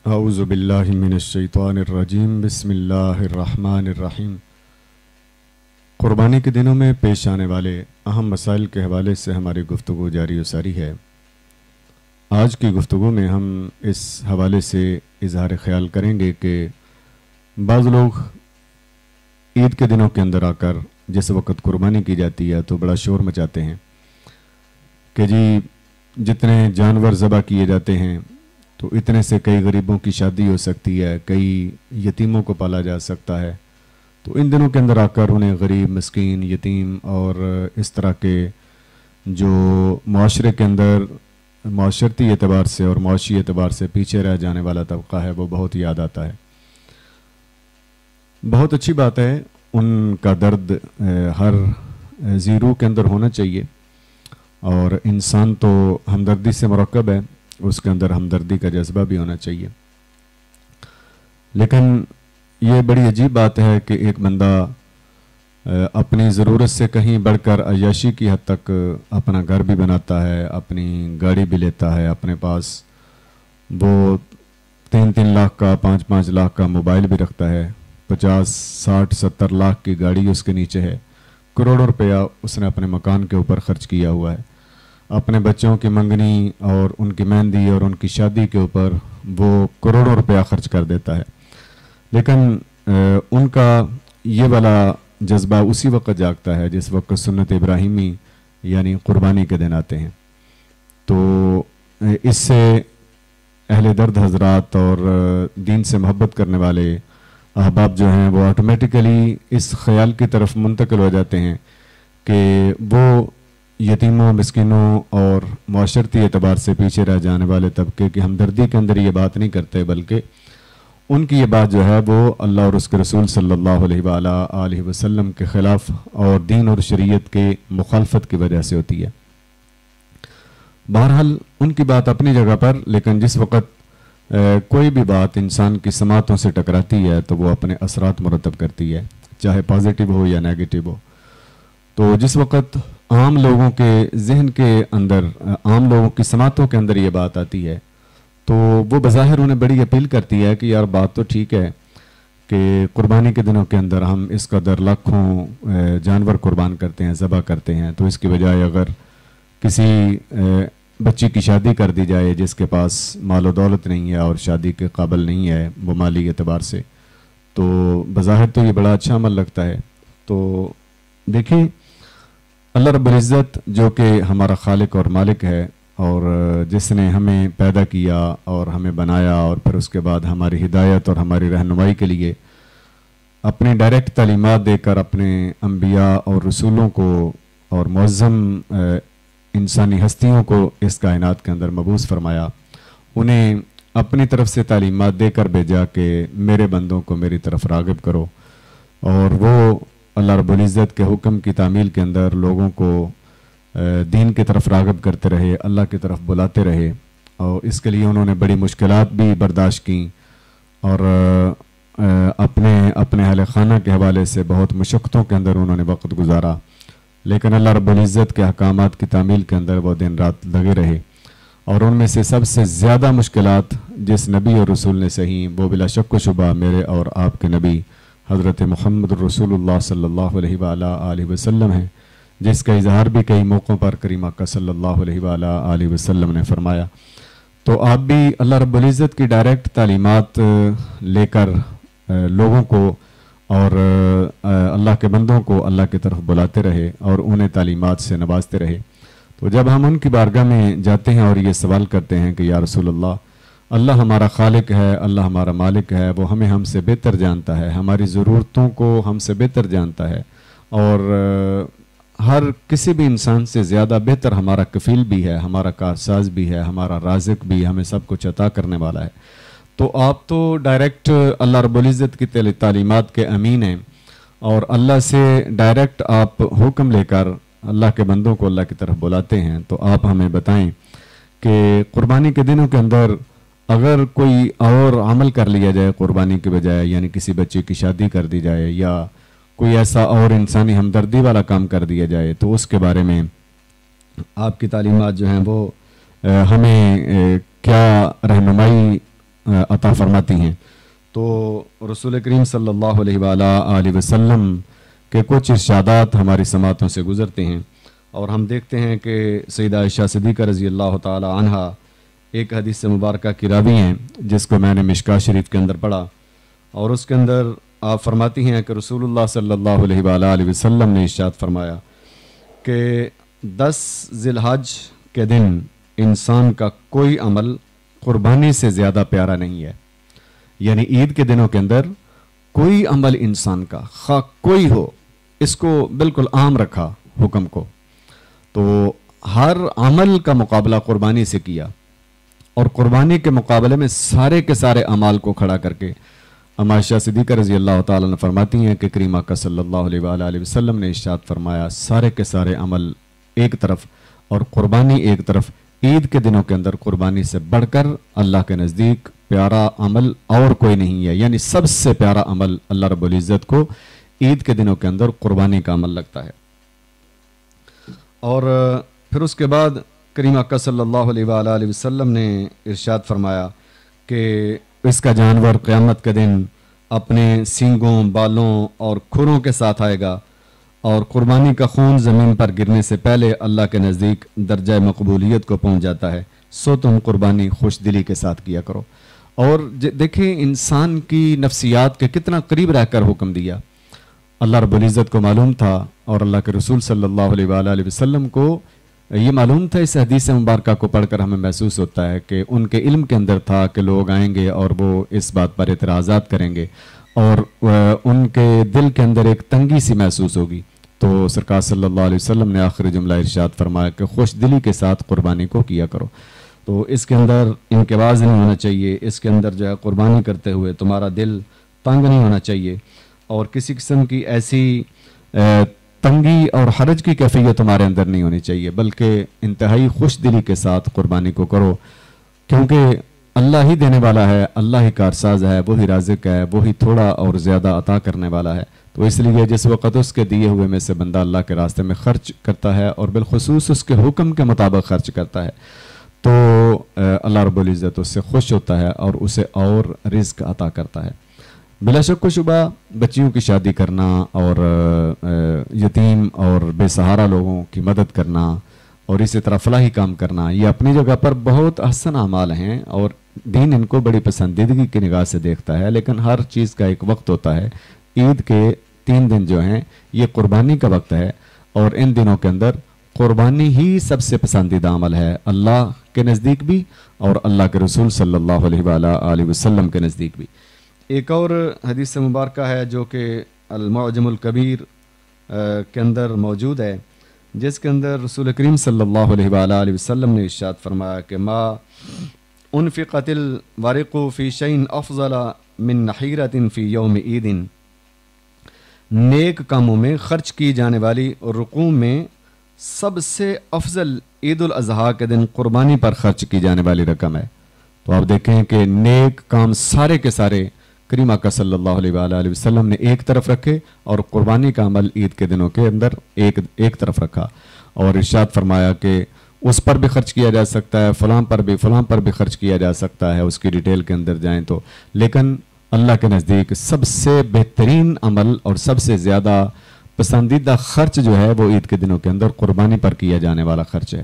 اعوذ باللہ من الشیطان الرجیم بسم اللہ الرحمن الرحیم۔ قربانی کے دنوں میں پیش آنے والے اہم مسائل کے حوالے سے ہماری گفتگو جاری و ساری ہے۔ آج کی گفتگو میں ہم اس حوالے سے اظہار خیال کریں گے کہ بعض لوگ عید کے دنوں کے اندر آ کر جس وقت قربانی کی جاتی ہے تو بڑا شور مچاتے ہیں کہ جی جتنے جانور ذبح کیے جاتے ہیں تو اتنے سے کئی غریبوں کی شادی ہو سکتی ہے، کئی یتیموں کو پالا جا سکتا ہے۔ تو ان دنوں کے اندر آ کر انہیں غریب، مسکین، یتیم اور اس طرح کے جو معاشرے کے اندر معاشرتی اعتبار سے اور معاشی اعتبار سے پیچھے رہ جانے والا طبقہ ہے وہ بہت یاد آتا ہے۔ بہت اچھی بات ہے، ان کا درد ہر ذی روح کے اندر ہونا چاہیے، اور انسان تو ہمدردی سے مرکب ہے، اس کے اندر ہمدردی کا جذبہ بھی ہونا چاہیے۔ لیکن یہ بڑی عجیب بات ہے کہ ایک بندہ اپنی ضرورت سے کہیں بڑھ کر عیاشی کی حد تک اپنا گھر بھی بناتا ہے، اپنی گاڑی بھی لیتا ہے، اپنے پاس وہ 3 لاکھ کا 5 لاکھ کا موبائل بھی رکھتا ہے، 50 60 70 لاکھ کی گاڑی اس کے نیچے ہے، کروڑوں روپیہ اس نے اپنے مکان کے اوپر خرچ کیا ہوا ہے، اپنے بچوں کی منگنی اور ان کی مہندی اور ان کی شادی کے اوپر وہ کروڑوں روپیہ خرچ کر دیتا ہے۔ لیکن ان کا یہ والا جذبہ اسی وقت جاگتا ہے جس وقت سنت ابراہیمی یعنی قربانی کے دن آتے ہیں۔ تو اس سے اہل درد حضرات اور دین سے محبت کرنے والے احباب جو ہیں وہ آٹومیٹیکلی اس خیال کی طرف منتقل ہو جاتے ہیں کہ وہ یتیموں، مسکینوں اور معاشرتی اعتبار سے پیچھے رہ جانے والے طبقے کی ہمدردی کے اندر یہ بات نہیں کرتے، بلکہ ان کی یہ بات جو ہے وہ اللہ اور اس کے رسول صلی اللہ علیہ وآلہ وسلم کے خلاف اور دین اور شریعت کے مخالفت کی وجہ سے ہوتی ہے۔ بہرحال ان کی بات اپنی جگہ پر، لیکن جس وقت کوئی بھی بات انسان کی سماعتوں سے ٹکراتی ہے تو وہ اپنے اثرات مرتب کرتی ہے، چاہے پازیٹیو ہو یا نیگیٹو ہو۔ تو جس وقت عام لوگوں کے ذہن کے اندر، عام لوگوں کی سماعتوں کے اندر یہ بات آتی ہے تو وہ بظاہر انہیں بڑی اپیل کرتی ہے کہ یار بات تو ٹھیک ہے کہ قربانی کے دنوں کے اندر ہم اس قدر لاکھوں جانور قربان کرتے ہیں، ذبح کرتے ہیں، تو اس کی بجائے اگر کسی بچی کی شادی کر دی جائے جس کے پاس مال و دولت نہیں ہے اور شادی کے قابل نہیں ہے وہ مالی اعتبار سے، تو بظاہر تو یہ بڑا اچھا عمل لگتا ہے۔ تو دیکھیں اللہ رب العزت جو کہ ہمارا خالق اور مالک ہے، اور جس نے ہمیں پیدا کیا اور ہمیں بنایا اور پھر اس کے بعد ہماری ہدایت اور ہماری رہنمائی کے لیے اپنی ڈائریکٹ تعلیمات دے کر اپنے انبیاء اور رسولوں کو اور معظم انسانی ہستیوں کو اس کائنات کے اندر مبعوث فرمایا، انہیں اپنی طرف سے تعلیمات دے کر بھیجا کہ میرے بندوں کو میری طرف راغب کرو، اور وہ اللہ رب العزت کے حکم کی تعمیل کے اندر لوگوں کو دین کی طرف راغب کرتے رہے، اللہ کی طرف بلاتے رہے، اور اس کے لیے انہوں نے بڑی مشکلات بھی برداشت کیں اور اپنے اہل خانہ کے حوالے سے بہت مشقتوں کے اندر انہوں نے وقت گزارا، لیکن اللہ رب العزت کے احکامات کی تعمیل کے اندر وہ دن رات لگے رہے۔ اور ان میں سے سب سے زیادہ مشکلات جس نبی اور رسول نے سہیں وہ بلا شک و شبہ میرے اور آپ کے نبی حضرت محمد رسول اللہ صلی اللہ علیہ وآلہ وسلم ہیں، جس کا اظہار بھی کئی موقعوں پر کریم آقا صلی اللہ علیہ وآلہ وسلم نے فرمایا۔ تو آپ بھی اللہ رب العزت کی ڈائریکٹ تعلیمات لے کر لوگوں کو اور اللہ کے بندوں کو اللہ کی طرف بلاتے رہے اور انہیں تعلیمات سے نوازتے رہے۔ تو جب ہم ان کی بارگاہ میں جاتے ہیں اور یہ سوال کرتے ہیں کہ یا رسول اللہ ہمارا خالق ہے، اللہ ہمارا مالک ہے، وہ ہم سے بہتر جانتا ہے، ہماری ضرورتوں کو ہم سے بہتر جانتا ہے، اور ہر کسی بھی انسان سے زیادہ بہتر ہمارا کفیل بھی ہے، ہمارا کارساز بھی ہے، ہمارا رازق بھی، ہمیں سب کچھ عطا کرنے والا ہے۔ تو آپ تو ڈائریکٹ اللہ رب العزت کی تعلیمات کے امین ہیں، اور اللہ سے ڈائریکٹ آپ حکم لے کر اللہ کے بندوں کو اللہ کی طرف بلاتے ہیں۔ تو آپ ہمیں بتائیں کہ قربانی کے دنوں کے اندر اگر کوئی اور عمل کر لیا جائے قربانی کے بجائے، یعنی کسی بچے کی شادی کر دی جائے یا کوئی ایسا اور انسانی ہمدردی والا کام کر دیا جائے، تو اس کے بارے میں آپ کی تعلیمات جو ہیں وہ ہمیں کیا رہنمائی عطا فرماتی ہیں۔ تو رسول کریم صلی اللہ علیہ وسلم کے کچھ ارشادات ہماری سماعتوں سے گزرتے ہیں، اور ہم دیکھتے ہیں کہ سیدہ عائشہ صدیقہ رضی اللہ تعالی عنہا ایک حدیث مبارکہ کی راوی ہیں جس کو میں نے مشکاہ شریف کے اندر پڑھا، اور اس کے اندر آپ فرماتی ہیں کہ رسول اللہ صلی اللہ علیہ وسلم نے ارشاد فرمایا کہ 10 ذی الحج کے دن انسان کا کوئی عمل قربانی سے زیادہ پیارا نہیں ہے، یعنی عید کے دنوں کے اندر کوئی عمل انسان کا خواہ کوئی ہو، اس کو بالکل عام رکھا حکم کو، تو ہر عمل کا مقابلہ قربانی سے کیا، اور قربانی کے مقابلے میں سارے کے سارے اعمال کو کھڑا کر کے عائشہ صدیقہ رضی اللہ تعالیٰ عنہ فرماتی ہیں کہ کریم آقا صلی اللہ علیہ وسلم نے ارشاد فرمایا سارے کے سارے عمل ایک طرف اور قربانی ایک طرف، عید کے دنوں کے اندر قربانی سے بڑھ کر اللہ کے نزدیک پیارا عمل اور کوئی نہیں ہے، یعنی سب سے پیارا عمل اللہ رب العزت کو عید کے دنوں کے اندر قربانی کا عمل لگتا ہے۔ اور پھر اس کے بعد کریم آقا صلی اللہ علیہ وسلم نے ارشاد فرمایا کہ اس کا جانور قیامت کے دن اپنے سینگوں، بالوں اور کھروں کے ساتھ آئے گا، اور قربانی کا خون زمین پر گرنے سے پہلے اللہ کے نزدیک درجہ مقبولیت کو پہنچ جاتا ہے، سو تم قربانی خوش دلی کے ساتھ کیا کرو۔ اور دیکھیں انسان کی نفسیات کے کتنا قریب رہ کر حکم دیا، اللہ رب العزت کو معلوم تھا اور اللہ کے رسول صلی اللہ علیہ وسلم کو یہ معلوم تھا، اس حدیث مبارکہ کو پڑھ کر ہمیں محسوس ہوتا ہے کہ ان کے علم کے اندر تھا کہ لوگ آئیں گے اور وہ اس بات پر اعتراضات کریں گے، اور ان کے دل کے اندر ایک تنگی سی محسوس ہوگی، تو سرکار صلی اللہ علیہ وسلم نے آخری جملہ ارشاد فرمایا کہ خوش دلی کے ساتھ قربانی کو کیا کرو۔ تو اس کے اندر انقباض نہیں ہونا چاہیے، اس کے اندر جو ہے قربانی کرتے ہوئے تمہارا دل تنگ نہیں ہونا چاہیے، اور کسی قسم کی ایسی تنگی اور حرج کی کیفیت تمہارے اندر نہیں ہونی چاہیے، بلکہ انتہائی خوش دلی کے ساتھ قربانی کو کرو، کیونکہ اللہ ہی دینے والا ہے، اللہ ہی کارساز ہے، وہی رازق ہے، وہی تھوڑا اور زیادہ عطا کرنے والا ہے۔ تو اس لیے جس وقت اس کے دیے ہوئے میں سے بندہ اللہ کے راستے میں خرچ کرتا ہے اور بالخصوص اس کے حکم کے مطابق خرچ کرتا ہے، تو اللہ رب العزت اس سے خوش ہوتا ہے اور اسے اور رزق عطا کرتا ہے۔ بلا شک و شبہ بچیوں کی شادی کرنا اور یتیم اور بے سہارا لوگوں کی مدد کرنا اور اسی طرح فلاحی کام کرنا، یہ اپنی جگہ پر بہت احسن اعمال ہیں اور دین ان کو بڑی پسندیدگی کی نگاہ سے دیکھتا ہے، لیکن ہر چیز کا ایک وقت ہوتا ہے۔ عید کے 3 دن جو ہیں یہ قربانی کا وقت ہے، اور ان دنوں کے اندر قربانی ہی سب سے پسندیدہ عمل ہے اللہ کے نزدیک بھی اور اللہ کے رسول صلی اللہ علیہ وسلم کے نزدیک بھی۔ ایک اور حدیث مبارکہ ہے جو کہ المعجم الکبیر کے اندر موجود ہے، جس کے اندر رسول کریم صلی اللہ علیہ وسلم نے ارشاد فرمایا کہ ما انفقت الورق فی شیء افضل من نحیرۃ فی یوم عید، نیک کاموں میں خرچ کی جانے والی رقوم میں سب سے افضل عید الاضحیٰ کے دن قربانی پر خرچ کی جانے والی رقم ہے۔ تو آپ دیکھیں کہ نیک کام سارے کے سارے کریم آقا صلی اللہ علیہ وسلم نے ایک طرف رکھے اور قربانی کا عمل عید کے دنوں کے اندر ایک طرف رکھا، اور ارشاد فرمایا کہ اس پر بھی خرچ کیا جا سکتا ہے، فلاں پر بھی خرچ کیا جا سکتا ہے، اس کی ڈیٹیل کے اندر جائیں تو، لیکن اللہ کے نزدیک سب سے بہترین عمل اور سب سے زیادہ پسندیدہ خرچ جو ہے وہ عید کے دنوں کے اندر قربانی پر کیا جانے والا خرچ ہے۔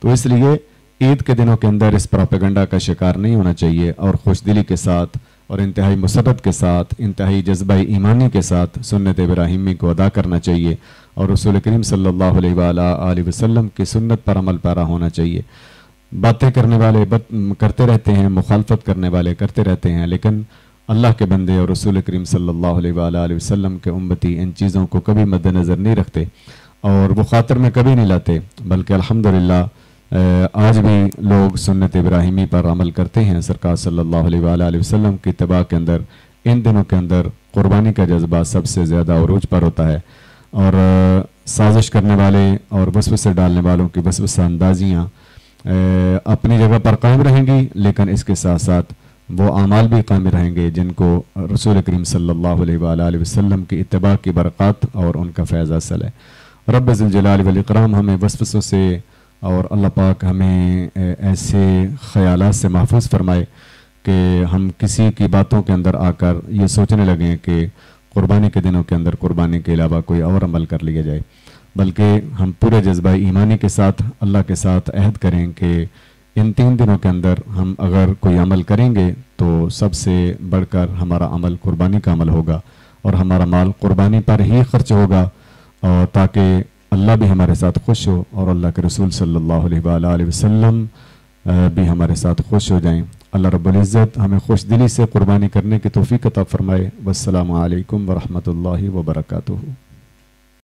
تو اس لیے عید کے دنوں کے اندر اس پروپیگنڈا کا شکار نہیں ہونا چاہیے، اور خوش دلی کے ساتھ اور انتہائی مسرت کے ساتھ، انتہائی جذبہ ایمانی کے ساتھ سنت ابراہیمی کو ادا کرنا چاہیے، اور رسول کریم صلی اللہ علیہ وسلم کی سنت پر عمل پیرا ہونا چاہیے۔ باتیں کرنے والے کرتے رہتے ہیں، مخالفت کرنے والے کرتے رہتے ہیں، لیکن اللہ کے بندے اور رسول کریم صلی اللہ علیہ وسلم کے امتی ان چیزوں کو کبھی مد نظر نہیں رکھتے اور وہ خاطر میں کبھی نہیں لاتے، بلکہ الحمدللہ آج بھی لوگ سنت ابراہیمی پر عمل کرتے ہیں۔ سرکار صلی اللہ علیہ وسلم کی اتباع کے اندر ان دنوں کے اندر قربانی کا جذبہ سب سے زیادہ عروج پر ہوتا ہے، اور سازش کرنے والے اور وسوسے ڈالنے والوں کی وسوسہ اندازیاں اپنی جگہ پر قائم رہیں گی، لیکن اس کے ساتھ ساتھ وہ اعمال بھی قائم رہیں گے جن کو رسول کریم صلی اللہ علیہ وسلم کی اتباع کی برکات اور ان کا فیض حاصل ہے۔ رب ذوالجلال والاکرام ہمیں وسوسوں سے اور اللہ پاک ہمیں ایسے خیالات سے محفوظ فرمائے کہ ہم کسی کی باتوں کے اندر آ کر یہ سوچنے لگیں کہ قربانی کے دنوں کے اندر قربانی کے علاوہ کوئی اور عمل کر لیا جائے، بلکہ ہم پورے جذبہ ایمانی کے ساتھ اللہ کے ساتھ عہد کریں کہ ان 3 دنوں کے اندر ہم اگر کوئی عمل کریں گے تو سب سے بڑھ کر ہمارا عمل قربانی کا عمل ہوگا، اور ہمارا مال قربانی پر ہی خرچ ہوگا، اور تاکہ اللہ بھی ہمارے ساتھ خوش ہو اور اللہ کے رسول صلی اللہ علیہ وآلہ وسلم بھی ہمارے ساتھ خوش ہو جائیں۔ اللہ رب العزت ہمیں خوش دلی سے قربانی کرنے کی توفیق عطا فرمائے۔ والسلام علیکم ورحمۃ اللہ وبرکاتہ۔